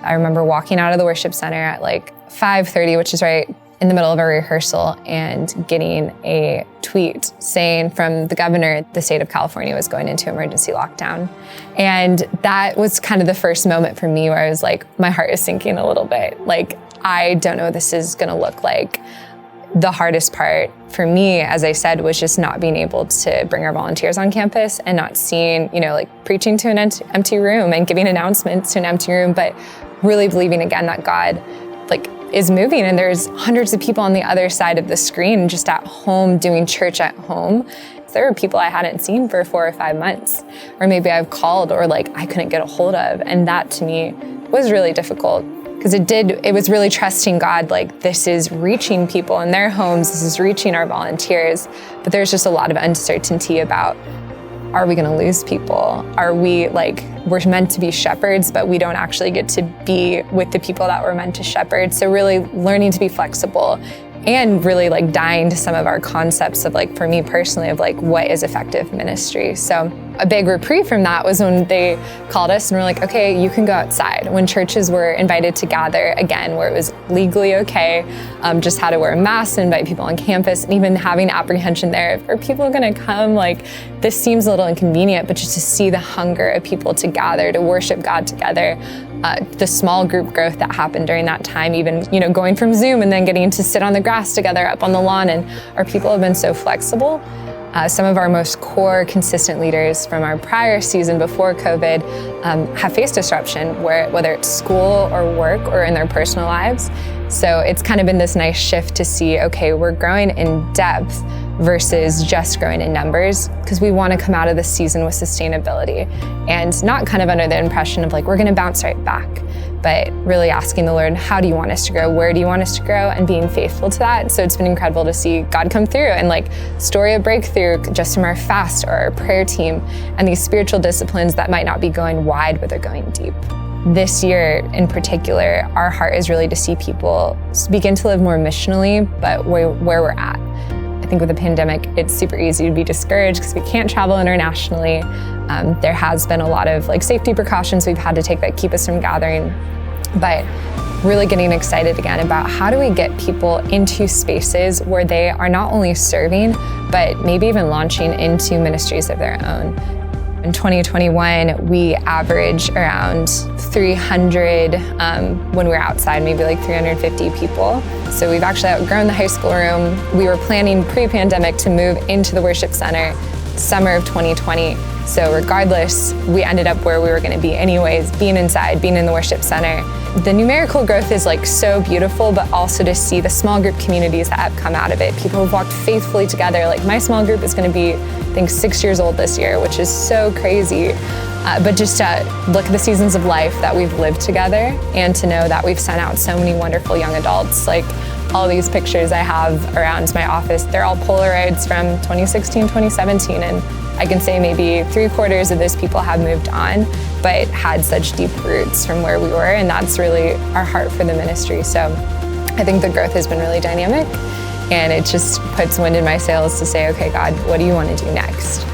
I remember walking out of the worship center at like 5:30, which is right in the middle of a rehearsal, and getting a tweet saying from the governor, the state of California was going into emergency lockdown. And that was kind of the first moment for me where I was like, my heart is sinking a little bit. Like, I don't know what this is gonna look like. The hardest part for me, as I said, was just not being able to bring our volunteers on campus and not seeing, like preaching to an empty room and giving announcements to an empty room, but really believing again that God is moving, and there's hundreds of people on the other side of the screen just at home doing church at home. There were people I hadn't seen for 4 or 5 months, or maybe I've called or I couldn't get a hold of. And that to me was really difficult, because it was really trusting God, this is reaching people in their homes, this is reaching our volunteers. But there's just a lot of uncertainty about, are we gonna lose people? Are we we're meant to be shepherds, but we don't actually get to be with the people that we're meant to shepherd. So really learning to be flexible and really dying to some of our concepts of for me personally of what is effective ministry. So a big reprieve from that was when they called us and were like, okay, you can go outside. When churches were invited to gather again, where it was legally okay, just how to wear a mask, invite people on campus, and even having apprehension there. Are people gonna come? This seems a little inconvenient, but just to see the hunger of people to gather, to worship God together, the small group growth that happened during that time, even going from Zoom and then getting to sit on the grass together up on the lawn, and our people have been so flexible. Some of our most core, consistent leaders from our prior season before COVID have faced disruption, whether it's school or work or in their personal lives. So it's kind of been this nice shift to see, okay, we're growing in depth versus just growing in numbers, because we want to come out of this season with sustainability and not kind of under the impression of we're going to bounce right back, but really asking the Lord, how do you want us to grow? Where do you want us to grow? And being faithful to that. So it's been incredible to see God come through, and story of breakthrough just from our fast or our prayer team and these spiritual disciplines that might not be going wide, but they're going deep. This year in particular, our heart is really to see people begin to live more missionally, but where we're at. I think with the pandemic, it's super easy to be discouraged because we can't travel internationally. There has been a lot of safety precautions we've had to take that keep us from gathering, but really getting excited again about how do we get people into spaces where they are not only serving, but maybe even launching into ministries of their own. In 2021, we averaged around 300 when we were outside, maybe 350 people. So we've actually outgrown the high school room. We were planning pre-pandemic to move into the worship center summer of 2020. So regardless, we ended up where we were gonna be anyways, being inside, being in the worship center. The numerical growth is so beautiful, but also to see the small group communities that have come out of it. People have walked faithfully together. My small group is gonna be, I think, 6 years old this year, which is so crazy. But just to look at the seasons of life that we've lived together, and to know that we've sent out so many wonderful young adults. All these pictures I have around my office, they're all Polaroids from 2016, 2017, and I can say maybe 3/4 of those people have moved on, but had such deep roots from where we were, and that's really our heart for the ministry. So I think the growth has been really dynamic, and it just puts wind in my sails to say, okay, God, what do you want to do next?